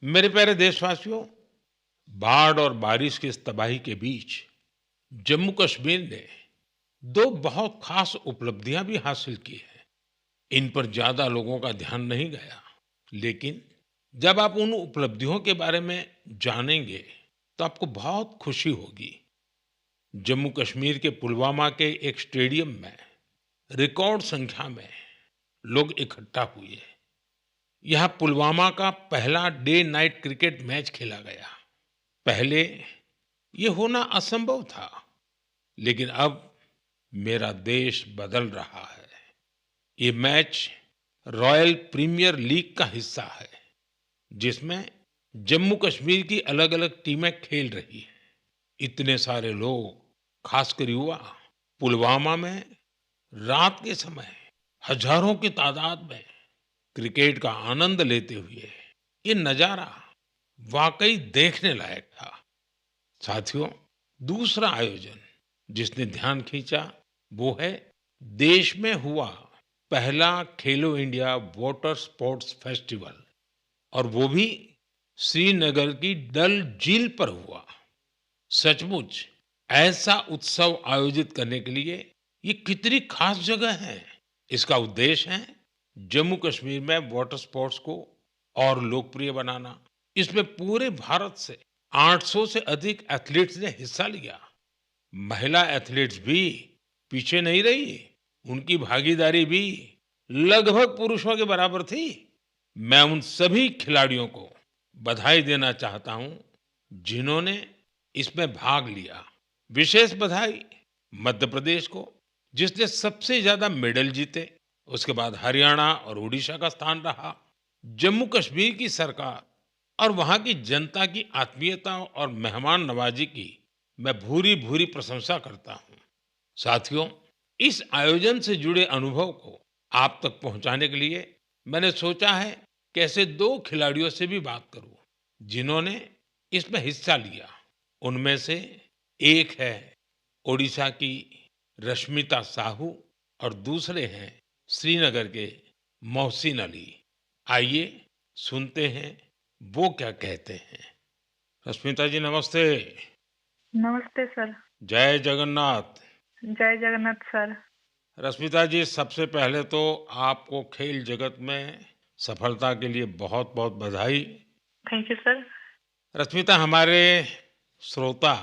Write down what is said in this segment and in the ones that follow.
मेरे प्यारे देशवासियों, बाढ़ और बारिश की इस तबाही के बीच जम्मू कश्मीर ने दो बहुत खास उपलब्धियां भी हासिल की हैं। इन पर ज्यादा लोगों का ध्यान नहीं गया, लेकिन जब आप उन उपलब्धियों के बारे में जानेंगे तो आपको बहुत खुशी होगी। जम्मू कश्मीर के पुलवामा के एक स्टेडियम में रिकॉर्ड संख्या में लोग इकट्ठा हुए। यहाँ पुलवामा का पहला डे नाइट क्रिकेट मैच खेला गया। पहले ये होना असंभव था, लेकिन अब मेरा देश बदल रहा है। ये मैच रॉयल प्रीमियर लीग का हिस्सा है, जिसमें जम्मू कश्मीर की अलग-अलग टीमें खेल रही हैं। इतने सारे लोग, खासकर युवा, पुलवामा में रात के समय हजारों की तादाद में क्रिकेट का आनंद लेते हुए ये नजारा वाकई देखने लायक था। साथियों, दूसरा आयोजन जिसने ध्यान खींचा वो है देश में हुआ पहला खेलो इंडिया वाटर स्पोर्ट्स फेस्टिवल, और वो भी श्रीनगर की डल झील पर हुआ। सचमुच ऐसा उत्सव आयोजित करने के लिए ये कितनी खास जगह है। इसका उद्देश्य है जम्मू कश्मीर में वाटर स्पोर्ट्स को और लोकप्रिय बनाना। इसमें पूरे भारत से 800 से अधिक एथलीट्स ने हिस्सा लिया। महिला एथलीट्स भी पीछे नहीं रही, उनकी भागीदारी भी लगभग पुरुषों के बराबर थी। मैं उन सभी खिलाड़ियों को बधाई देना चाहता हूं जिन्होंने इसमें भाग लिया। विशेष बधाई मध्य प्रदेश को, जिसने सबसे ज्यादा मेडल जीते। उसके बाद हरियाणा और उड़ीसा का स्थान रहा। जम्मू कश्मीर की सरकार और वहां की जनता की आत्मीयता और मेहमान नवाजी की मैं भूरी भूरी प्रशंसा करता हूं। साथियों, इस आयोजन से जुड़े अनुभव को आप तक पहुंचाने के लिए मैंने सोचा है कि ऐसे दो खिलाड़ियों से भी बात करूं जिन्होंने इसमें हिस्सा लिया। उनमें से एक है ओडिशा की रश्मिता साहू और दूसरे हैं श्रीनगर के मोहसिन अली। आइए सुनते हैं वो क्या कहते हैं। रश्मिता जी, नमस्ते। नमस्ते सर। जय जगन्नाथ। जय जगन्नाथ सर। रश्मिता जी, सबसे पहले तो आपको खेल जगत में सफलता के लिए बहुत बहुत बधाई। Thank you sir. रश्मिता, हमारे श्रोता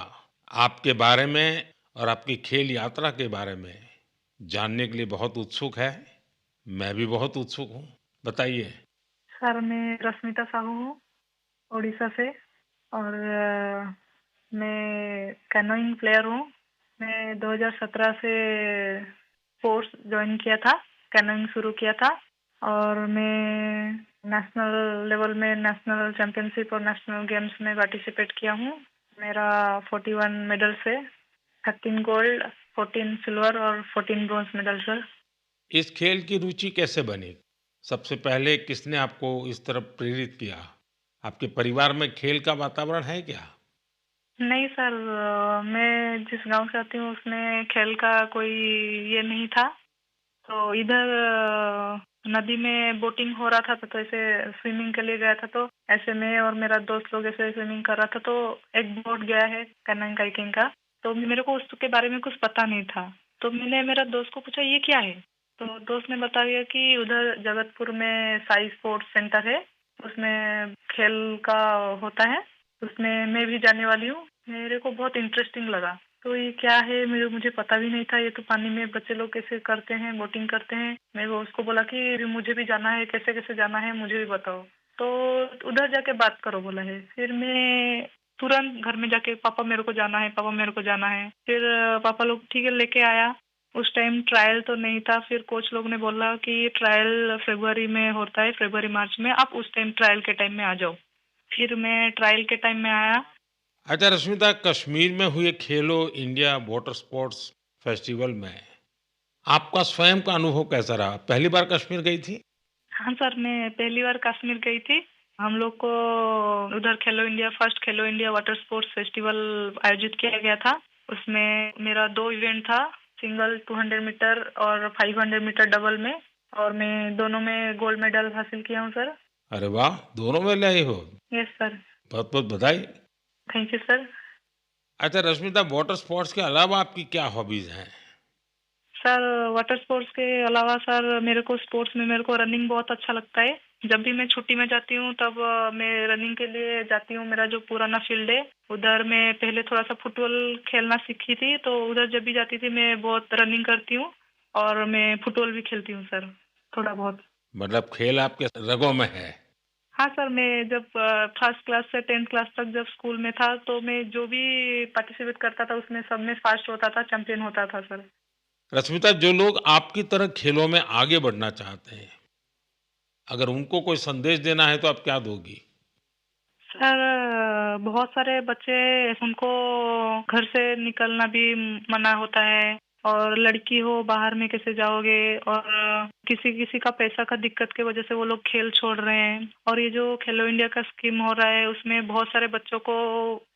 आपके बारे में और आपकी खेल यात्रा के बारे में जानने के लिए बहुत उत्सुक है। मैं भी बहुत उत्सुक हूँ, बताइए। सर, मैं रश्मिता साहू हूँ, उड़ीसा से। और मैं कैनोइंग प्लेयर हूँ। मैं 2017 से स्पोर्ट्स ज्वाइन किया था, कैनोइंग शुरू किया था। और मैं नेशनल लेवल में नेशनल चैंपियनशिप और नेशनल गेम्स में पार्टिसिपेट किया हूँ। मेरा 41 मेडल्स है, 13 गोल्ड, 14 सिल्वर और 14 ब्रॉन्ज मेडल सर। इस खेल की रुचि कैसे बनी? सबसे पहले किसने आपको इस तरफ प्रेरित किया? आपके परिवार में खेल का वातावरण है क्या? नहीं सर, मैं जिस गांव से आती हूँ उसमें खेल का कोई ये नहीं था। तो इधर नदी में बोटिंग हो रहा था, तो ऐसे स्विमिंग के लिए गया था। तो ऐसे मैं और मेरा दोस्त लोग ऐसे स्विमिंग कर रहा था, तो एक बोट गया है कनान काइकिंग का। तो मेरे को उसके बारे में कुछ पता नहीं था। तो मैंने मेरा दोस्त को पूछा ये क्या है। तो दोस्त ने बताया कि उधर जगतपुर में साई स्पोर्ट्स सेंटर है, उसमें खेल का होता है, उसमें मैं भी जाने वाली हूँ। मेरे को बहुत इंटरेस्टिंग लगा। तो ये क्या है, मुझे पता भी नहीं था। ये तो पानी में बच्चे लोग कैसे करते हैं, बोटिंग करते हैं। मैं वो उसको बोला कि मुझे भी जाना है, कैसे कैसे जाना है मुझे भी बताओ। तो उधर जाके बात करो बोला है। फिर मैं तुरंत घर में जाके पापा मेरे को जाना है, पापा मेरे को जाना है। फिर पापा लोग ठीक है लेके आया। उस टाइम ट्रायल तो नहीं था। फिर कोच लोग ने बोला कि ट्रायल फरवरी में होता है, फरवरी मार्च में, आप उस टाइम ट्रायल के टाइम में आ जाओ। फिर मैं ट्रायल के टाइम में आया। अच्छा रश्मिता, कश्मीर में हुए खेलो इंडिया वाटर स्पोर्ट्स फेस्टिवल में आपका स्वयं का अनुभव कैसा रहा? पहली बार कश्मीर गई थी? हाँ सर, मैं पहली बार कश्मीर गई थी। हम लोग को उधर खेलो इंडिया, फर्स्ट खेलो इंडिया वाटर स्पोर्ट्स फेस्टिवल आयोजित किया गया था। उसमें मेरा 2 इवेंट था, सिंगल 200 मीटर और 500 मीटर डबल में। और मैं दोनों में गोल्ड मेडल हासिल किया हूँ सर। अरे वाह, दोनों में लाई हो। Yes sir. बहुत बहुत बधाई। Thank you sir. अच्छा रश्मिता, वाटर स्पोर्ट्स के अलावा आपकी क्या हॉबीज हैं? सर वाटर स्पोर्ट्स के अलावा सर मेरे को स्पोर्ट्स में मेरे को रनिंग बहुत अच्छा लगता है। जब भी मैं छुट्टी में जाती हूँ तब मैं रनिंग के लिए जाती हूँ। मेरा जो पुराना फील्ड है उधर मैं पहले थोड़ा सा फुटबॉल खेलना सीखी थी, तो उधर जब भी जाती थी मैं बहुत रनिंग करती हूँ और मैं फुटबॉल भी खेलती हूँ सर, थोड़ा बहुत। मतलब खेल आपके रगों में है। हाँ सर, मैं जब फर्स्ट क्लास से 10th क्लास तक जब स्कूल में था तो मैं जो भी पार्टिसिपेट करता था उसमें सब में फर्स्ट होता था, चैंपियन होता था सर। रश्मिता, जो लोग आपकी तरह खेलों में आगे बढ़ना चाहते हैं, अगर उनको कोई संदेश देना है तो आप क्या दोगी? सर बहुत सारे बच्चे, उनको घर से निकलना भी मना होता है, और लड़की हो बाहर में कैसे जाओगे, और किसी किसी का पैसा का दिक्कत की वजह से वो लोग खेल छोड़ रहे हैं। और ये जो खेलो इंडिया का स्कीम हो रहा है उसमें बहुत सारे बच्चों को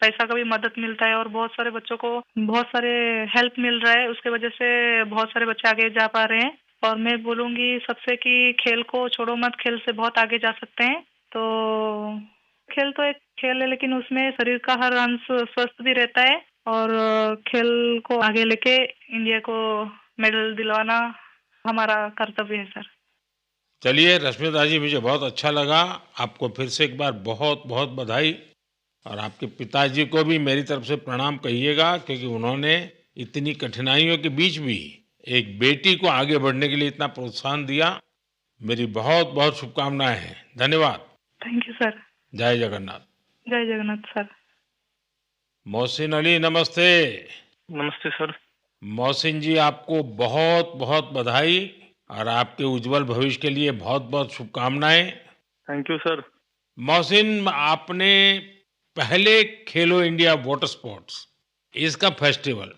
पैसा का भी मदद मिलता है और बहुत सारे बच्चों को बहुत सारे हेल्प मिल रहा है, उसके वजह से बहुत सारे बच्चे आगे जा पा रहे हैं। और मैं बोलूंगी सबसे कि खेल को छोड़ो मत, खेल से बहुत आगे जा सकते हैं। तो खेल तो एक खेल है लेकिन उसमें शरीर का हर अंश स्वस्थ भी रहता है, और खेल को आगे लेके इंडिया को मेडल दिलवाना हमारा कर्तव्य है सर। चलिए रश्मिता जी, मुझे बहुत अच्छा लगा। आपको फिर से एक बार बहुत बहुत बधाई। और आपके पिताजी को भी मेरी तरफ से प्रणाम कहिएगा, क्योंकि उन्होंने इतनी कठिनाइयों के बीच भी एक बेटी को आगे बढ़ने के लिए इतना प्रोत्साहन दिया। मेरी बहुत बहुत शुभकामनाएं हैं। धन्यवाद। Thank you sir. जय जगन्नाथ। जय जगन्नाथ सर। मोहसिन अली, नमस्ते। नमस्ते सर। मोहसिन जी, आपको बहुत बहुत बधाई और आपके उज्जवल भविष्य के लिए बहुत बहुत शुभकामनाएं। Thank you sir. मोहसिन, आपने पहले खेलो इंडिया वाटर स्पोर्ट्स इसका फेस्टिवल,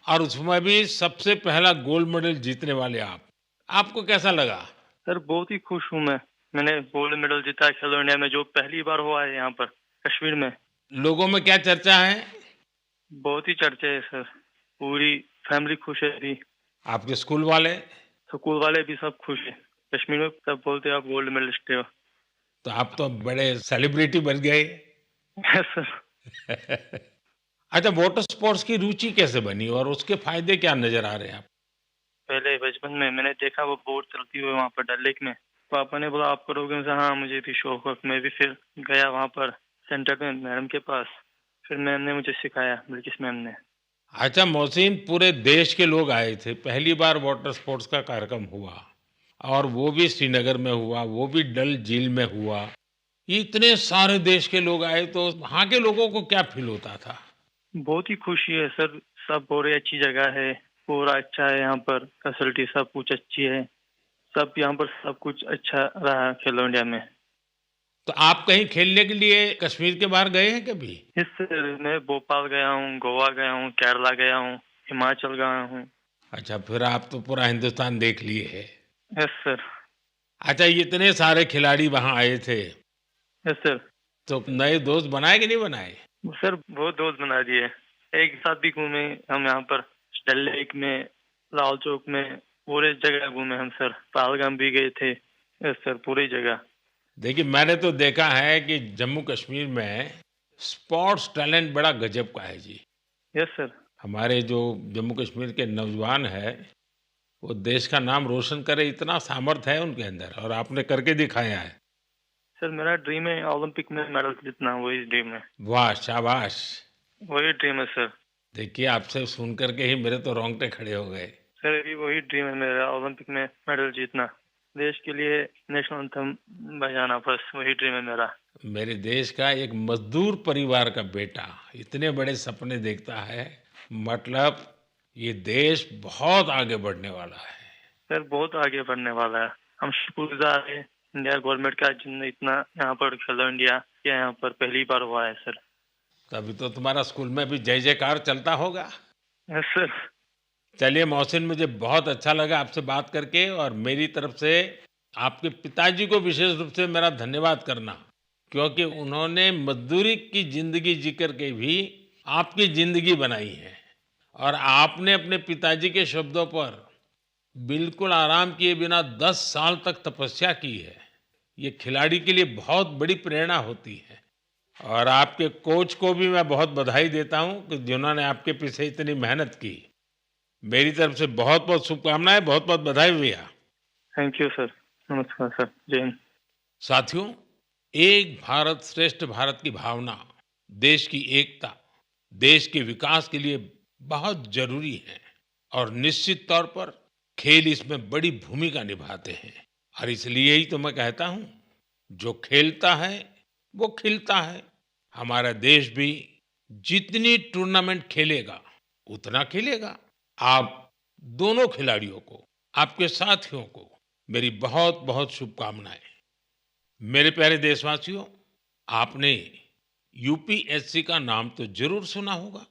और उसमें भी सबसे पहला गोल्ड मेडल जीतने वाले आपको कैसा लगा? सर बहुत ही खुश हूँ मैं। मैंने गोल्ड मेडल जीता है खेलो इंडिया में, जो पहली बार हुआ है यहाँ पर कश्मीर में। लोगों में क्या चर्चा है? बहुत ही चर्चा है सर। पूरी फैमिली खुश है अभी। आपके स्कूल वाले? स्कूल वाले भी सब खुश है। कश्मीर में सब बोलते हैं आप गोल्ड मेडलिस्ट हो। तो आप तो बड़े सेलिब्रिटी बन गए। Yes sir. अच्छा, वाटर स्पोर्ट्स की रुचि कैसे बनी और उसके फायदे क्या नजर आ रहे हैं आप? पहले बचपन में मैंने देखा वो बोट चलती हुई वहाँ पर डल लेक में। पापा ने बोला आप करोगे? मैं हाँ, मुझे भी शौक है। मैं भी फिर गया वहाँ पर सेंटर में मैडम के पास। फिर मैम ने मुझे सिखाया, बिल्किस मैम ने। अच्छा मोहसिन, पूरे देश के लोग आए थे, पहली बार वाटर स्पोर्ट्स का कार्यक्रम हुआ, और वो भी श्रीनगर में हुआ, वो भी डल झील में हुआ। इतने सारे देश के लोग आए, तो वहाँ के लोगों को क्या फील होता था? बहुत ही खुशी है सर। सब बोल रहे अच्छी जगह है, पूरा अच्छा है यहाँ पर, फैसिलिटी सब कुछ अच्छी है। सब यहाँ पर सब कुछ अच्छा रहा खेलो इंडिया में। तो आप कहीं खेलने के लिए कश्मीर के बाहर गए हैं कभी? इस मैं भोपाल गया हूँ, गोवा गया हूँ, केरला गया हूँ, हिमाचल गया हूँ। अच्छा, फिर आप तो पूरा हिंदुस्तान देख लिए है। Yes sir. अच्छा, इतने सारे खिलाड़ी वहाँ आए थे, यस सर। तो नए दोस्त बनाए कि नहीं बनाए? सर बहुत दोस्त बना दिए। एक साथ भी घूमे हम यहाँ पर, डल लेक में, लाल चौक में, पूरे जगह घूमे हम सर। पहलगाम भी गए थे। यस सर, पूरी जगह। देखिए, मैंने तो देखा है कि जम्मू कश्मीर में स्पोर्ट्स टैलेंट बड़ा गजब का है जी। Yes sir. हमारे जो जम्मू कश्मीर के नौजवान है, वो देश का नाम रोशन करे, इतना सामर्थ्य है उनके अंदर, और आपने करके दिखाया है। सर मेरा ड्रीम है ओलंपिक में मेडल जीतना, वही ड्रीम है। वाह, शाबाश। वही ड्रीम है सर। देखिए, आपसे सुन करके ही मेरे तो रोंगटे खड़े हो गए। सर अभी वही ड्रीम है मेरा, ओलंपिक में मेडल जीतना, देश के लिए नेशनल एंथम बजाना, बस वही ड्रीम है मेरा। मेरे देश का एक मजदूर परिवार का बेटा इतने बड़े सपने देखता है, मतलब ये देश बहुत आगे बढ़ने वाला है। सर बहुत आगे बढ़ने वाला है। हम शुक्रगुजार हैं इंडिया गवर्नमेंट का, जिनने इतना यहाँ पर खेलो इंडिया के यहाँ पर पहली बार हुआ है सर। तभी तो तुम्हारा स्कूल में भी जय जयकार चलता होगा। Yes sir. चलिए मोहसिन, मुझे बहुत अच्छा लगा आपसे बात करके, और मेरी तरफ से आपके पिताजी को विशेष रूप से मेरा धन्यवाद करना, क्योंकि उन्होंने मजदूरी की जिंदगी जी करके भी आपकी जिंदगी बनाई है, और आपने अपने पिताजी के शब्दों पर बिल्कुल आराम किए बिना 10 साल तक तपस्या की है। ये खिलाड़ी के लिए बहुत बड़ी प्रेरणा होती है। और आपके कोच को भी मैं बहुत बधाई देता हूँ कि जिन्होंने आपके पीछे इतनी मेहनत की। मेरी तरफ से बहुत-बहुत शुभकामनाएँ, बहुत-बहुत बधाई भैया। Thank you sir. नमस्कार सर। जय हिंद। साथियों, एक भारत श्रेष्ठ भारत की भावना देश की एकता, देश के विकास के लिए बहुत जरूरी है और निश्चित तौर पर खेल इसमें बड़ी भूमिका निभाते हैं। और इसलिए ही तो मैं कहता हूं, जो खेलता है वो खिलता है। हमारा देश भी जितनी टूर्नामेंट खेलेगा उतना खेलेगा। आप दोनों खिलाड़ियों को, आपके साथियों को मेरी बहुत बहुत शुभकामनाएं। मेरे प्यारे देशवासियों, आपने यूपीएससी का नाम तो जरूर सुना होगा।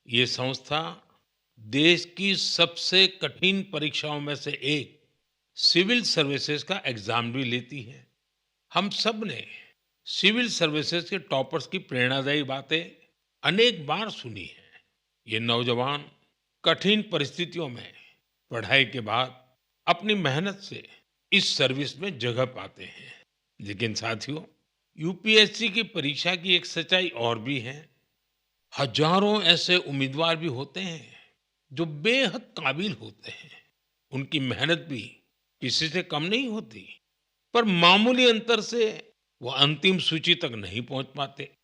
ये संस्था देश की सबसे कठिन परीक्षाओं में से एक सिविल सर्विसेज का एग्जाम भी लेती है। हम सब ने सिविल सर्विसेज के टॉपर्स की प्रेरणादायी बातें अनेक बार सुनी है। ये नौजवान कठिन परिस्थितियों में पढ़ाई के बाद अपनी मेहनत से इस सर्विस में जगह पाते हैं। लेकिन साथियों, यूपीएससी की परीक्षा की एक सच्चाई और भी है। हजारों ऐसे उम्मीदवार भी होते हैं जो बेहद काबिल होते हैं। उनकी मेहनत भी किसी से कम नहीं होती, पर मामूली अंतर से वो अंतिम सूची तक नहीं पहुंच पाते।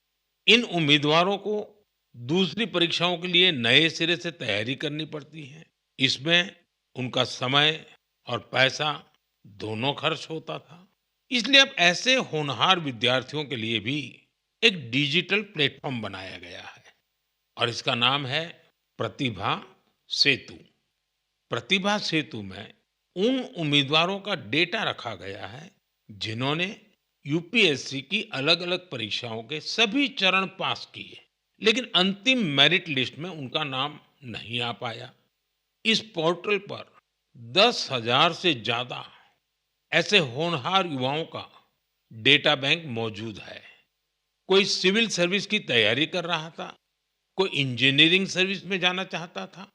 इन उम्मीदवारों को दूसरी परीक्षाओं के लिए नए सिरे से तैयारी करनी पड़ती है। इसमें उनका समय और पैसा दोनों खर्च होता था। इसलिए अब ऐसे होनहार विद्यार्थियों के लिए भी एक डिजिटल प्लेटफॉर्म बनाया गया है और इसका नाम है प्रतिभा सेतु। प्रतिभा सेतु में उन उम्मीदवारों का डेटा रखा गया है जिन्होंने यूपीएससी की अलग-अलग परीक्षाओं के सभी चरण पास किए, लेकिन अंतिम मेरिट लिस्ट में उनका नाम नहीं आ पाया। इस पोर्टल पर 10,000 से ज्यादा ऐसे होनहार युवाओं का डेटा बैंक मौजूद है। कोई सिविल सर्विस की तैयारी कर रहा था, कोई इंजीनियरिंग सर्विस में जाना चाहता था,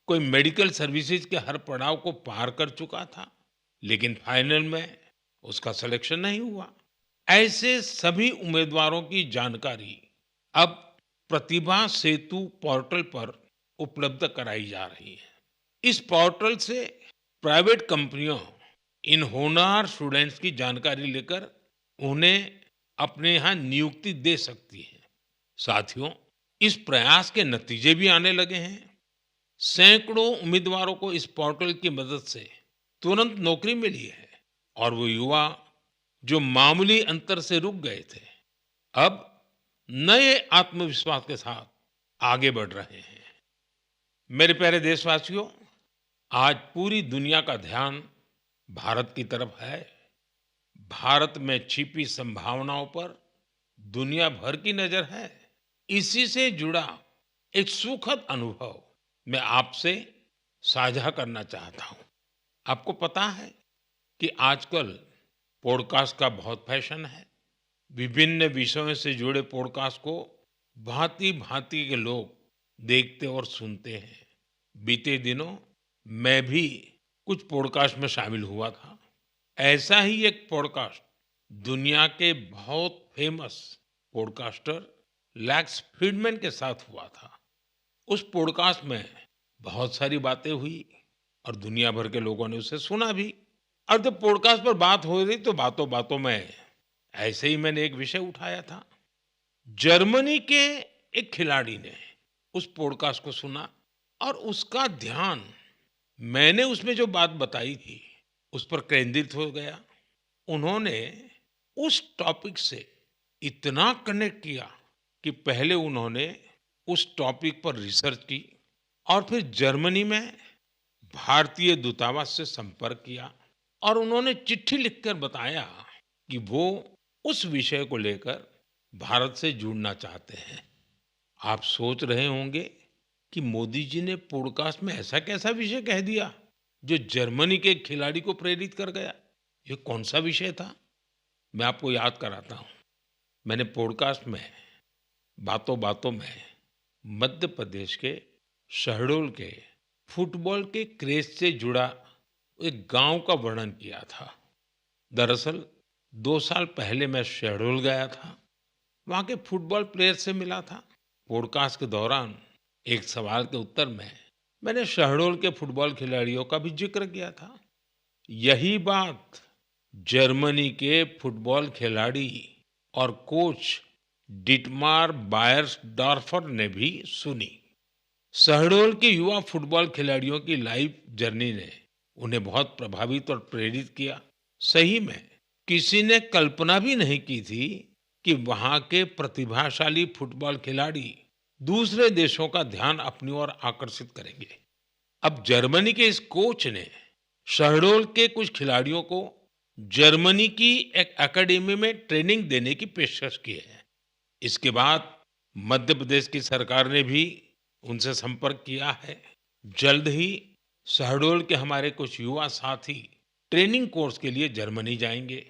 कोई मेडिकल सर्विसेज के हर पड़ाव को पार कर चुका था, लेकिन फाइनल में उसका सिलेक्शन नहीं हुआ। ऐसे सभी उम्मीदवारों की जानकारी अब प्रतिभा सेतु पोर्टल पर उपलब्ध कराई जा रही है। इस पोर्टल से प्राइवेट कंपनियों इन होनहार स्टूडेंट्स की जानकारी लेकर उन्हें अपने यहाँ नियुक्ति दे सकती है। साथियों, इस प्रयास के नतीजे भी आने लगे हैं। सैकड़ों उम्मीदवारों को इस पोर्टल की मदद से तुरंत नौकरी मिली है और वो युवा जो मामूली अंतर से रुक गए थे, अब नए आत्मविश्वास के साथ आगे बढ़ रहे हैं। मेरे प्यारे देशवासियों, आज पूरी दुनिया का ध्यान भारत की तरफ है। भारत में छिपी संभावनाओं पर दुनिया भर की नजर है। इसी से जुड़ा एक सुखद अनुभव मैं आपसे साझा करना चाहता हूं। आपको पता है कि आजकल पॉडकास्ट का बहुत फैशन है। विभिन्न विषयों से जुड़े पॉडकास्ट को भांति-भांति के लोग देखते और सुनते हैं। बीते दिनों मैं भी कुछ पॉडकास्ट में शामिल हुआ था। ऐसा ही एक पॉडकास्ट दुनिया के बहुत फेमस पॉडकास्टर लैक्स फ्रीडमैन के साथ हुआ था। उस पॉडकास्ट में बहुत सारी बातें हुई और दुनिया भर के लोगों ने उसे सुना भी। और जब पॉडकास्ट पर बात हो रही तो बातों बातों में ऐसे ही मैंने एक विषय उठाया था। जर्मनी के एक खिलाड़ी ने उस पॉडकास्ट को सुना और उसका ध्यान मैंने उसमें जो बात बताई थी उस पर केंद्रित हो गया। उन्होंने उस टॉपिक से इतना कनेक्ट किया कि पहले उन्होंने उस टॉपिक पर रिसर्च की और फिर जर्मनी में भारतीय दूतावास से संपर्क किया और उन्होंने चिट्ठी लिखकर बताया कि वो उस विषय को लेकर भारत से जुड़ना चाहते हैं। आप सोच रहे होंगे कि मोदी जी ने पॉडकास्ट में ऐसा कैसा विषय कह दिया जो जर्मनी के खिलाड़ी को प्रेरित कर गया। ये कौन सा विषय था? मैं आपको याद कराता हूं। मैंने पॉडकास्ट में बातों बातों में मध्य प्रदेश के शहडोल के फुटबॉल के क्रेज से जुड़ा एक गांव का वर्णन किया था। दरअसल 2 साल पहले मैं शहडोल गया था। वहाँ के फुटबॉल प्लेयर से मिला था। पॉडकास्ट के दौरान एक सवाल के उत्तर में मैंने शहडोल के फुटबॉल खिलाड़ियों का भी जिक्र किया था। यही बात जर्मनी के फुटबॉल खिलाड़ी और कोच डिटमार बायर्सडॉर्फर ने भी सुनी। शहडोल के युवा फुटबॉल खिलाड़ियों की लाइफ जर्नी ने उन्हें बहुत प्रभावित और प्रेरित किया। सही में किसी ने कल्पना भी नहीं की थी कि वहां के प्रतिभाशाली फुटबॉल खिलाड़ी दूसरे देशों का ध्यान अपनी ओर आकर्षित करेंगे। अब जर्मनी के इस कोच ने शहडोल के कुछ खिलाड़ियों को जर्मनी की एक एकेडमी में ट्रेनिंग देने की पेशकश की है। इसके बाद मध्य प्रदेश की सरकार ने भी उनसे संपर्क किया है। जल्द ही शहडोल के हमारे कुछ युवा साथी ट्रेनिंग कोर्स के लिए जर्मनी जाएंगे।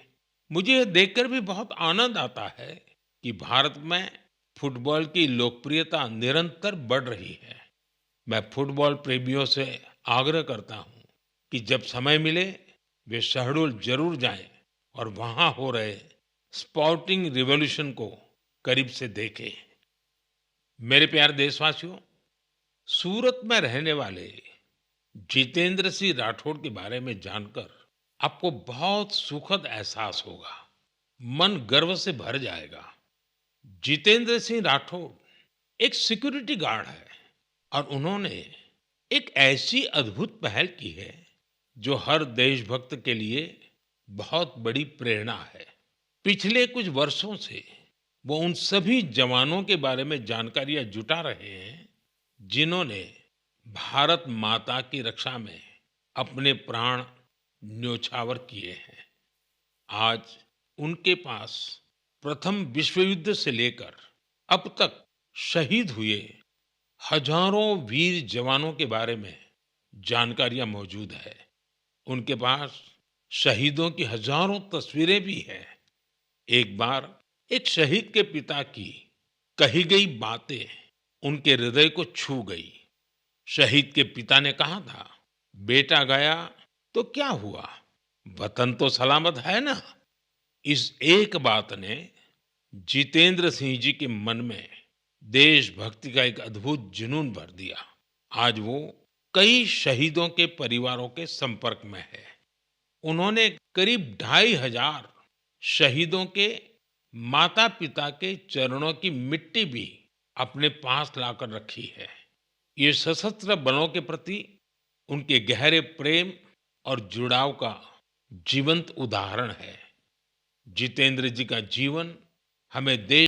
मुझे यह देखकर भी बहुत आनंद आता है कि भारत में फुटबॉल की लोकप्रियता निरंतर बढ़ रही है। मैं फुटबॉल प्रेमियों से आग्रह करता हूं कि जब समय मिले वे शहडोल जरूर जाएं और वहां हो रहे स्पोर्टिंग रिवॉल्यूशन को करीब से देखें। मेरे प्यारे देशवासियों, सूरत में रहने वाले जितेंद्र सिंह राठौड़ के बारे में जानकर आपको बहुत सुखद एहसास होगा। मन गर्व से भर जाएगा। जितेंद्र सिंह राठौड़ एक सिक्योरिटी गार्ड है और उन्होंने एक ऐसी अद्भुत पहल की है जो हर देशभक्त के लिए बहुत बड़ी प्रेरणा है। पिछले कुछ वर्षों से वो उन सभी जवानों के बारे में जानकारियां जुटा रहे हैं जिन्होंने भारत माता की रक्षा में अपने प्राण न्योछावर किए हैं। आज उनके पास प्रथम विश्व युद्ध से लेकर अब तक शहीद हुए हजारों वीर जवानों के बारे में जानकारियां मौजूद है। उनके पास शहीदों की हजारों तस्वीरें भी हैं। एक बार एक शहीद के पिता की कही गई बातें उनके हृदय को छू गई। शहीद के पिता ने कहा था, बेटा गया तो क्या हुआ, वतन तो सलामत है ना। इस एक बात ने जितेंद्र सिंह जी के मन में देशभक्ति का एक अद्भुत जुनून भर दिया। आज वो कई शहीदों के परिवारों के संपर्क में है। उन्होंने करीब 2,500 शहीदों के माता पिता के चरणों की मिट्टी भी अपने पास लाकर रखी है। ये सशस्त्र बलों के प्रति उनके गहरे प्रेम और जुड़ाव का जीवंत उदाहरण है। जितेंद्र जी का जीवन हमें देश